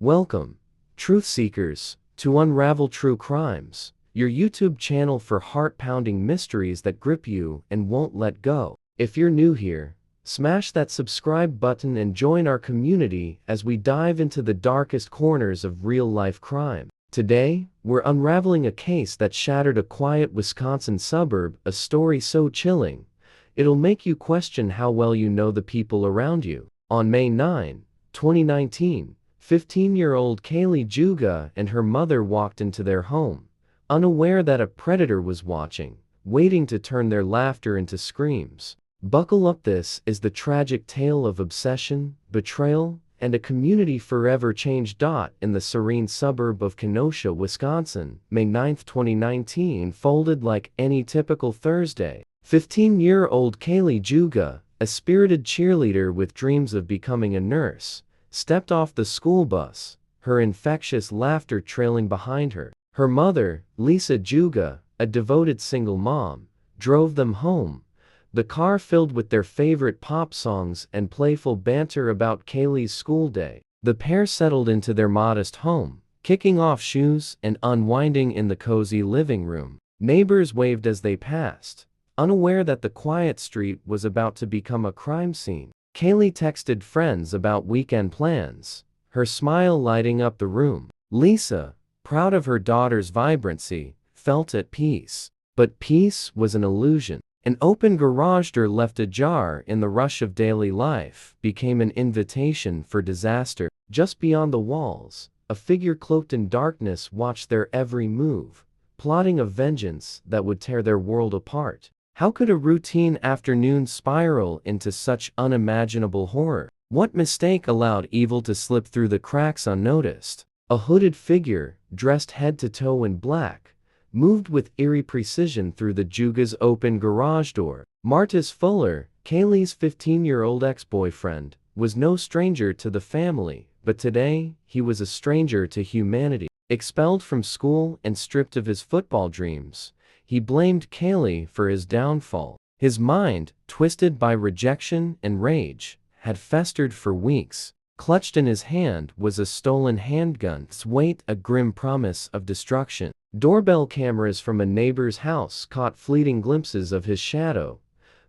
Welcome, truth seekers, to Unravel True Crimes, your YouTube channel for heart-pounding mysteries that grip you and won't let go. If you're new here, smash that subscribe button and join our community as we dive into the darkest corners of real-life crime. Today, we're unraveling a case that shattered a quiet Wisconsin suburb, a story so chilling, it'll make you question how well you know the people around you. On May 9, 2019, 15-year-old Kaylie Juga and her mother walked into their home, unaware that a predator was watching, waiting to turn their laughter into screams. Buckle up, this is the tragic tale of obsession, betrayal, and a community forever changed. In the serene suburb of Kenosha, Wisconsin, May 9, 2019 folded like any typical Thursday. 15-year-old Kaylie Juga, a spirited cheerleader with dreams of becoming a nurse, stepped off the school bus, her infectious laughter trailing behind her. Her mother, Lisa Juga, a devoted single mom, drove them home, the car filled with their favorite pop songs and playful banter about Kaylie's school day. The pair settled into their modest home, kicking off shoes and unwinding in the cozy living room. Neighbors waved as they passed, unaware that the quiet street was about to become a crime scene. Kaylie texted friends about weekend plans, her smile lighting up the room. Lisa, proud of her daughter's vibrancy, felt at peace. But peace was an illusion. An open garage door left ajar in the rush of daily life became an invitation for disaster. Just beyond the walls, a figure cloaked in darkness watched their every move, plotting a vengeance that would tear their world apart. How could a routine afternoon spiral into such unimaginable horror? What mistake allowed evil to slip through the cracks unnoticed? A hooded figure, dressed head to toe in black, moved with eerie precision through the Juga's open garage door. Martice Fuller, Kaylie's 15-year-old ex-boyfriend, was no stranger to the family, but today, he was a stranger to humanity. Expelled from school and stripped of his football dreams, he blamed Kaylie for his downfall. His mind, twisted by rejection and rage, had festered for weeks. Clutched in his hand was a stolen handgun, its weight a grim promise of destruction. Doorbell cameras from a neighbor's house caught fleeting glimpses of his shadow,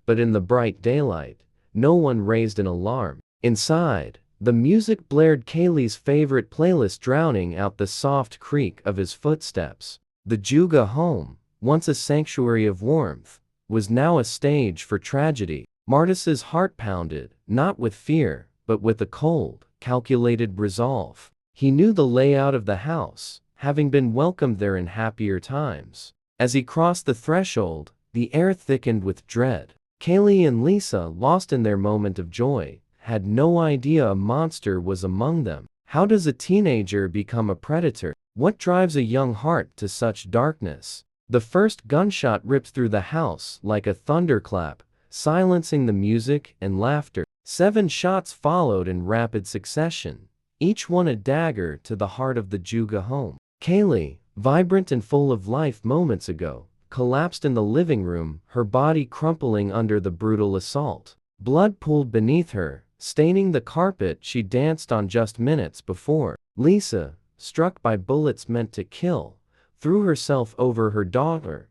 but in the bright daylight, no one raised an alarm. Inside, the music blared, Kaylie's favorite playlist drowning out the soft creak of his footsteps. The Juga home, once a sanctuary of warmth, was now a stage for tragedy. Martice's heart pounded, not with fear, but with a cold, calculated resolve. He knew the layout of the house, having been welcomed there in happier times. As he crossed the threshold, the air thickened with dread. Kaylie and Lisa, lost in their moment of joy, had no idea a monster was among them. How does a teenager become a predator? What drives a young heart to such darkness? The first gunshot ripped through the house like a thunderclap, silencing the music and laughter. 7 shots followed in rapid succession, each one a dagger to the heart of the Juga home. Kaylie, vibrant and full of life moments ago, collapsed in the living room, her body crumpling under the brutal assault. Blood pooled beneath her, staining the carpet she danced on just minutes before. Lisa, struck by bullets meant to kill, threw herself over her daughter,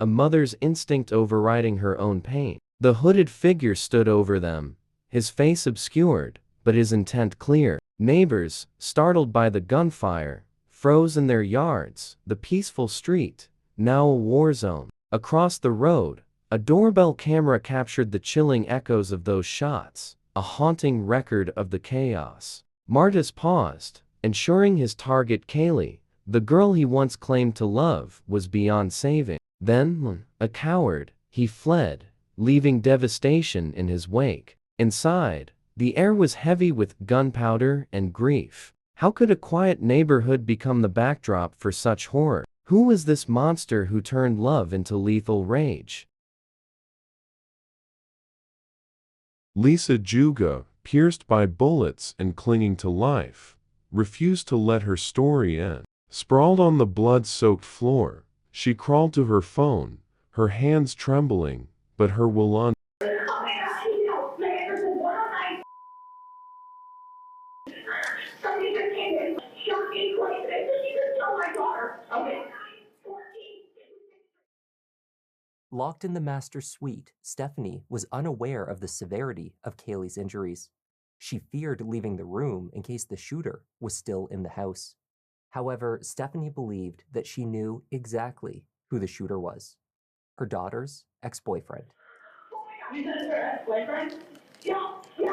a mother's instinct overriding her own pain. The hooded figure stood over them, his face obscured, but his intent clear. Neighbors, startled by the gunfire, froze in their yards. The peaceful street, now a war zone. Across the road, a doorbell camera captured the chilling echoes of those shots, a haunting record of the chaos. Martice paused, ensuring his target, Kaylie, the girl he once claimed to love, was beyond saving. Then, a coward, he fled, leaving devastation in his wake. Inside, the air was heavy with gunpowder and grief. How could a quiet neighborhood become the backdrop for such horror? Who was this monster who turned love into lethal rage? Lisa Juga, pierced by bullets and clinging to life, refused to let her story end. Sprawled on the blood-soaked floor, she crawled to her phone, her hands trembling, but her will Locked in the master's suite, Stephanie was unaware of the severity of Kaylie's injuries. She feared leaving the room in case the shooter was still in the house. However, Stephanie believed that she knew exactly who the shooter was: her daughter's ex-boyfriend. Oh my God, is that her ex-boyfriend? Yeah. Do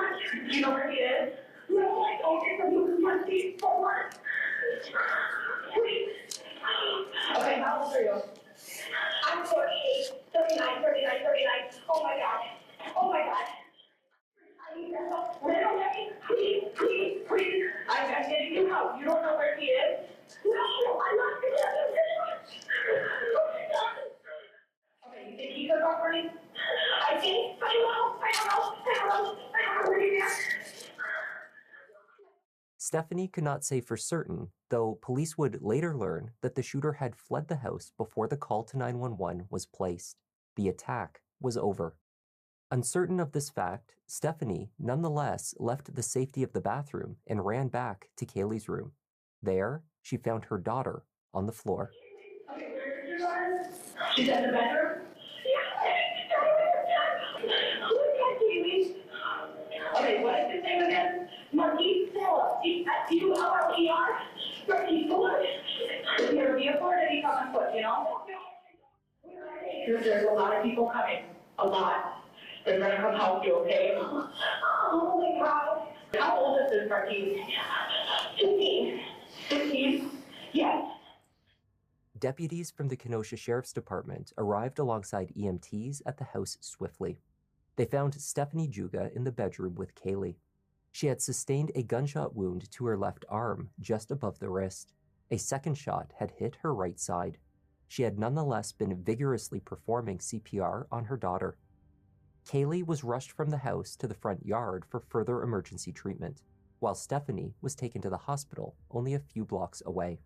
you know where he is? No, I don't think that he was Martice Fuller. Please. Okay, how old are you? I'm 38, 39. Oh my God. I need your help. Right away. Please. I'm getting you help. You don't know where he is? No, I'm not going to. Oh my God. Okay, you think he took off running? I think. I don't know where he is. Stephanie could not say for certain, though police would later learn that the shooter had fled the house before the call to 911 was placed. The attack was over. Uncertain of this fact, Stephanie nonetheless left the safety of the bathroom and ran back to Kaylie's room. There, she found her daughter on the floor. Okay, where is your daughter? She's in the bedroom? Okay, what is his name again? Martice Fuller. F-U-L-L-E-R? Martice Fuller. Is he a vehicle or did he come on foot, you know? There's a lot of people coming. A lot. They're gonna come help you, okay? Oh my God. How old is this Martice? 15. 15? Yes. Deputies from the Kenosha Sheriff's Department arrived alongside EMTs at the house swiftly. They found Stephanie Juga in the bedroom with Kaylie. She had sustained a gunshot wound to her left arm, just above the wrist. A second shot had hit her right side. She had nonetheless been vigorously performing CPR on her daughter. Kaylie was rushed from the house to the front yard for further emergency treatment, while Stephanie was taken to the hospital only a few blocks away.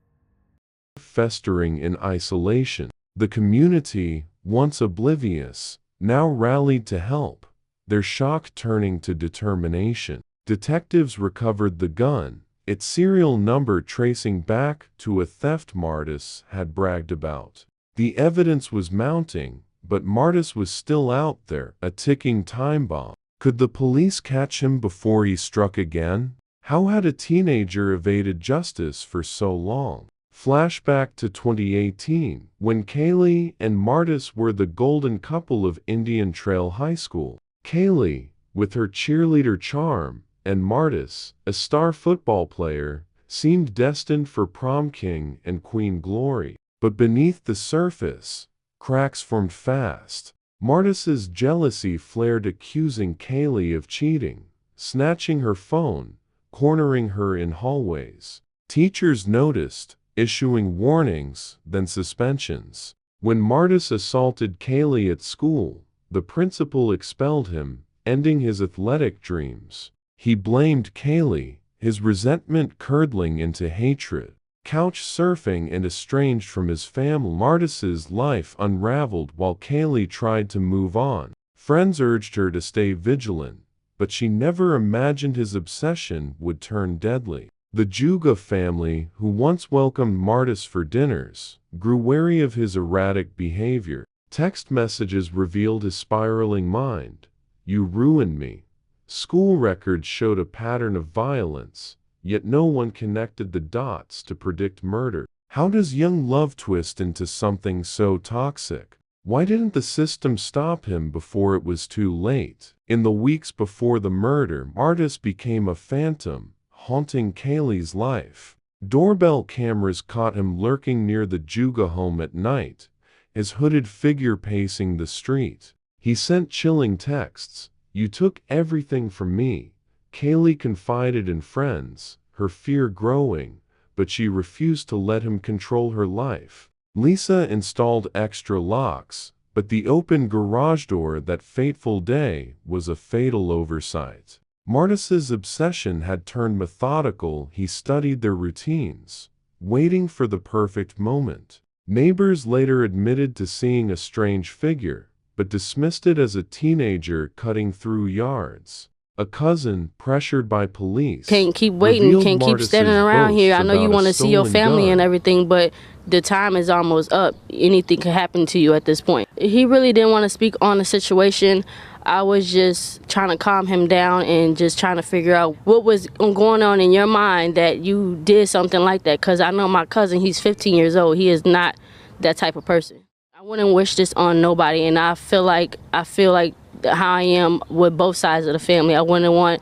Festering in isolation, the community, once oblivious, now rallied to help, their shock turning to determination. Detectives recovered the gun, its serial number tracing back to a theft Martice had bragged about. The evidence was mounting, but Martice was still out there, a ticking time bomb. Could the police catch him before he struck again? How had a teenager evaded justice for so long? Flashback to 2018, when Kaylie and Martice were the golden couple of Indian Trail High School. Kaylie, with her cheerleader charm, and Martice, a star football player, seemed destined for prom king and queen glory. But beneath the surface, cracks formed fast. Martice's jealousy flared, accusing Kaylie of cheating, snatching her phone, cornering her in hallways. Teachers noticed, issuing warnings, then suspensions. When Martice assaulted Kaylie at school, the principal expelled him, ending his athletic dreams. He blamed Kaylie, his resentment curdling into hatred. Couch surfing and estranged from his family, Martice's life unraveled while Kaylie tried to move on. Friends urged her to stay vigilant, but she never imagined his obsession would turn deadly. The Juga family, who once welcomed Martice for dinners, grew wary of his erratic behavior. Text messages revealed his spiraling mind. "You ruined me." School records showed a pattern of violence, yet no one connected the dots to predict murder. How does young love twist into something so toxic? Why didn't the system stop him before it was too late? In the weeks before the murder, Martice became a phantom, haunting Kaylie's life. Doorbell cameras caught him lurking near the Juga home at night, his hooded figure pacing the street. He sent chilling texts. "You took everything from me." Kaylie confided in friends, her fear growing, but she refused to let him control her life. Lisa installed extra locks, but the open garage door that fateful day was a fatal oversight. Martice's obsession had turned methodical. He studied their routines, waiting for the perfect moment. Neighbors later admitted to seeing a strange figure, but dismissed it as a teenager cutting through yards. A cousin, pressured by police, can't keep waiting, can't keep standing around here. I know you want to see your family and everything, but the time is almost up. Anything could happen to you at this point. He really didn't want to speak on the situation. I was just trying to calm him down and just trying to figure out what was going on in your mind that you did something like that. Because I know my cousin, he's 15 years old. He is not that type of person. I wouldn't wish this on nobody, and I feel like how I am with both sides of the family. I wouldn't want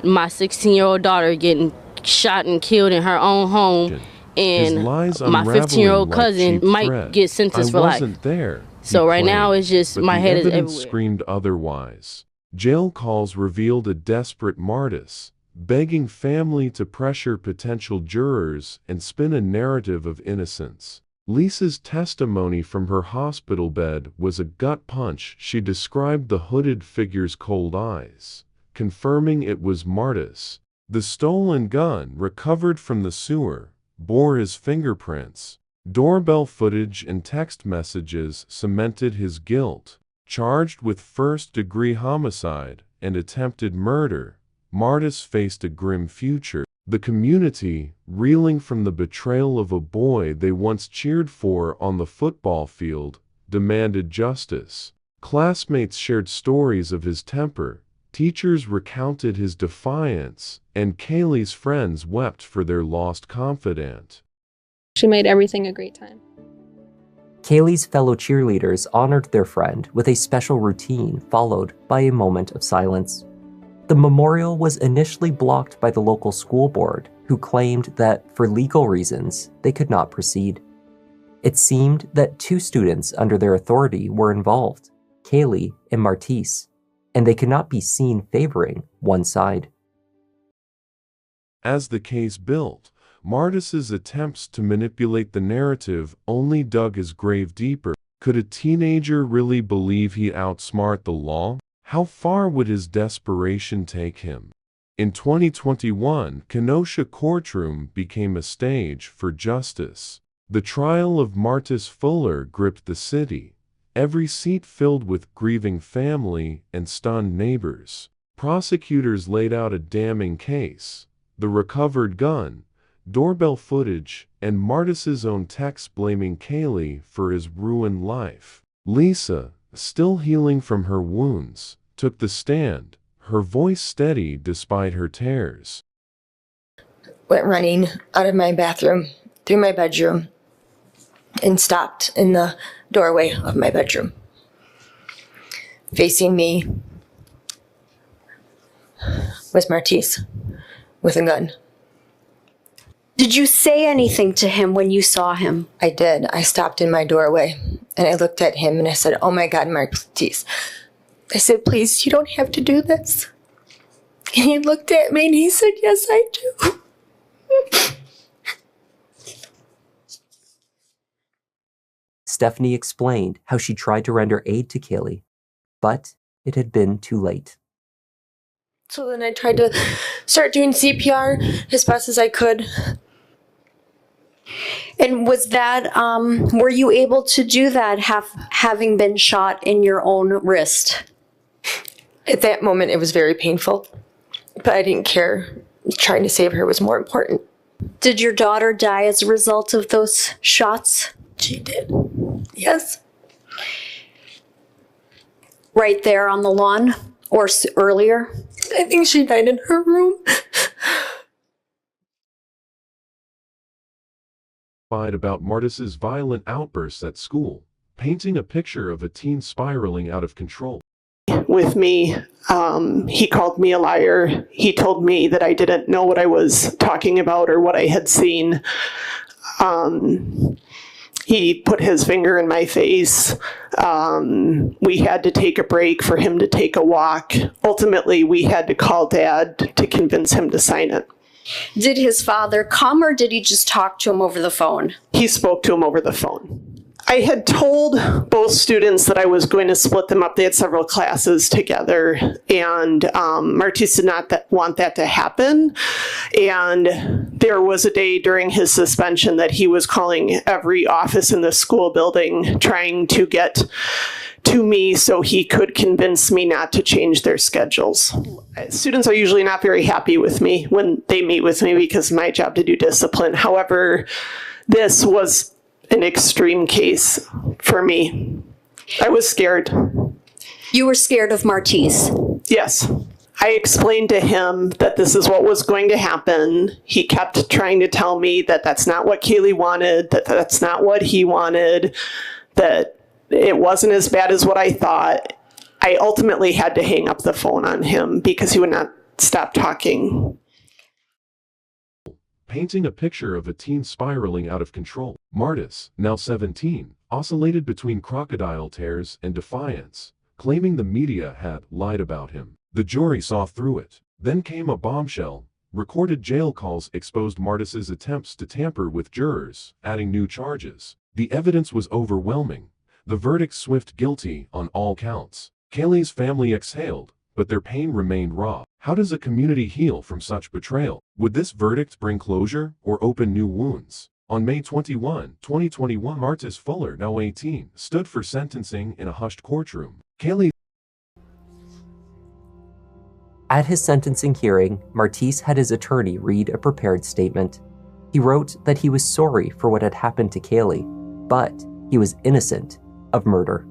my 16-year-old daughter getting shot and killed in her own home, and my 15-year-old cousin might get sentenced for life. So right now it's just my head is everywhere. Screamed otherwise. Jail calls revealed a desperate Martice, begging family to pressure potential jurors and spin a narrative of innocence. Lisa's testimony from her hospital bed was a gut punch. She described the hooded figure's cold eyes, confirming it was Martice. The stolen gun, recovered from the sewer, bore his fingerprints. Doorbell footage and text messages cemented his guilt. Charged with first-degree homicide and attempted murder, Martice faced a grim future. The community, reeling from the betrayal of a boy they once cheered for on the football field, demanded justice. Classmates shared stories of his temper, teachers recounted his defiance, and Kaylie's friends wept for their lost confidant. She made everything a great time. Kaylie's fellow cheerleaders honored their friend with a special routine followed by a moment of silence. The memorial was initially blocked by the local school board, who claimed that, for legal reasons, they could not proceed. It seemed that 2 students under their authority were involved, Kaylie and Martice, and they could not be seen favoring one side. As the case built, Martice's attempts to manipulate the narrative only dug his grave deeper. Could a teenager really believe he'd outsmart the law? How far would his desperation take him? In 2021, Kenosha courtroom became a stage for justice. The trial of Martice Fuller gripped the city, every seat filled with grieving family and stunned neighbors. Prosecutors laid out a damning case: the recovered gun, doorbell footage, and Martice's own texts blaming Kaylie for his ruined life. Lisa, still healing from her wounds, took the stand, her voice steady despite her tears. Went running out of my bathroom, through my bedroom, and stopped in the doorway of my bedroom. Facing me was Martice with a gun. Did you say anything to him when you saw him? I did. I stopped in my doorway and I looked at him and I said, "Oh my God, Martice." I said, "Please, you don't have to do this." And he looked at me and he said, "Yes, I do." Stephanie explained how she tried to render aid to Kaylie, but it had been too late. So then I tried to start doing CPR as best as I could. And was that, were you able to do that having been shot in your own wrist? At that moment, it was very painful, but I didn't care. Trying to save her was more important. Did your daughter die as a result of those shots? She did. Yes. Right there on the lawn or earlier? I think she died in her room. About Martice's violent outbursts at school, painting a picture of a teen spiraling out of control. With me, he called me a liar. He told me that I didn't know what I was talking about or what I had seen. He put his finger in my face. We had to take a break for him to take a walk. Ultimately, we had to call Dad to convince him to sign it. Did his father come or did he just talk to him over the phone? He spoke to him over the phone. I had told both students that I was going to split them up. They had several classes together, and Martice did not want that to happen. And there was a day during his suspension that he was calling every office in the school building, trying to get to me so he could convince me not to change their schedules. Students are usually not very happy with me when they meet with me because it's my job to do discipline. However, this was an extreme case for me. I was scared. You were scared of Martice. Yes. I explained to him that this is what was going to happen. He kept trying to tell me that that's not what Kaylie wanted, that that's not what he wanted, that it wasn't as bad as what I thought. I ultimately had to hang up the phone on him because he would not stop talking. Painting a picture of a teen spiraling out of control. Martice, now 17, oscillated between crocodile tears and defiance, claiming the media had lied about him. The jury saw through it. Then came a bombshell. Recorded jail calls exposed Martice's attempts to tamper with jurors, adding new charges. The evidence was overwhelming. The verdict swift guilty on all counts. Kaylie's family exhaled, but their pain remained raw. How does a community heal from such betrayal? Would this verdict bring closure or open new wounds? On May 21, 2021, Martice Fuller, now 18, stood for sentencing in a hushed courtroom. Kaylie. At his sentencing hearing, Martice had his attorney read a prepared statement. He wrote that he was sorry for what had happened to Kaylie, but he was innocent of murder.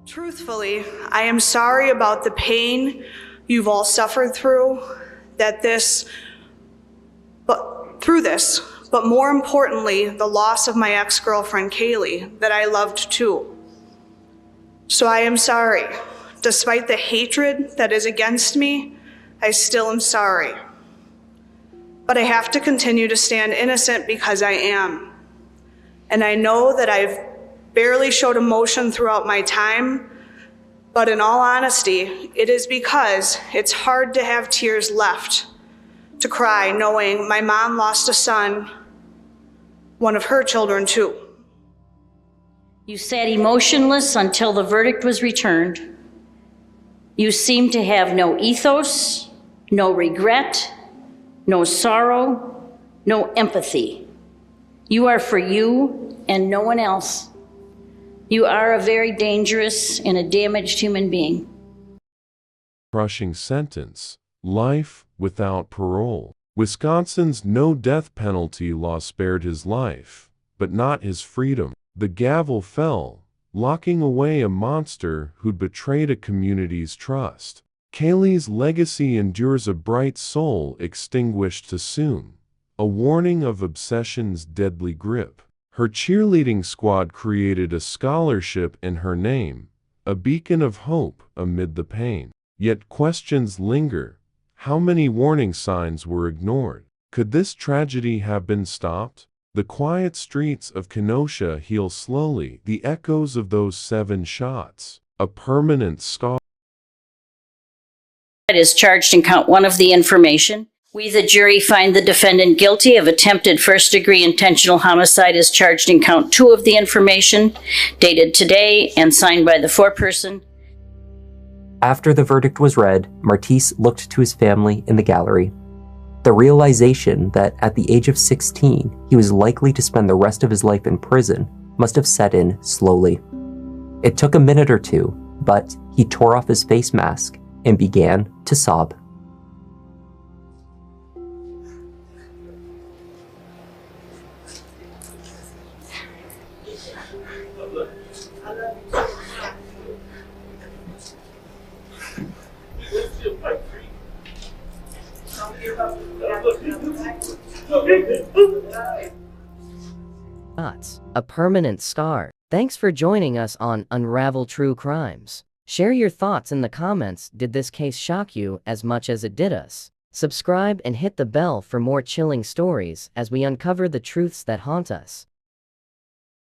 Truthfully, I am sorry about the pain you've all suffered through, but more importantly, the loss of my ex-girlfriend Kaylie that I loved too. So I am sorry. Despite the hatred that is against me, I still am sorry. But I have to continue to stand innocent because I am. And I know that I've barely showed emotion throughout my time, but in all honesty, it is because it's hard to have tears left to cry knowing my mom lost a son, one of her children too. You sat emotionless until the verdict was returned. You seemed to have no ethos, no regret, no sorrow, no empathy. You are for you and no one else. You are a very dangerous and a damaged human being. Crushing sentence. Life without parole. Wisconsin's no death penalty law spared his life, but not his freedom. The gavel fell, locking away a monster who'd betrayed a community's trust. Kaylie's legacy endures, a bright soul extinguished too soon, a warning of obsession's deadly grip. Her cheerleading squad created a scholarship in her name, a beacon of hope amid the pain. Yet questions linger. How many warning signs were ignored? Could this tragedy have been stopped? The quiet streets of Kenosha heal slowly, the echoes of those 7 shots, a permanent scar. Is charged in count 1 of the information. We, the jury, find the defendant guilty of attempted first-degree intentional homicide as charged in count 2 of the information, dated today and signed by the foreperson. After the verdict was read, Martice looked to his family in the gallery. The realization that at the age of 16, he was likely to spend the rest of his life in prison must have set in slowly. It took a minute or two, but he tore off his face mask and began to sob. A permanent scar. Thanks for joining us on Unravel True Crimes. Share your thoughts in the comments. Did this case shock you as much as it did us? Subscribe and hit the bell for more chilling stories as we uncover the truths that haunt us.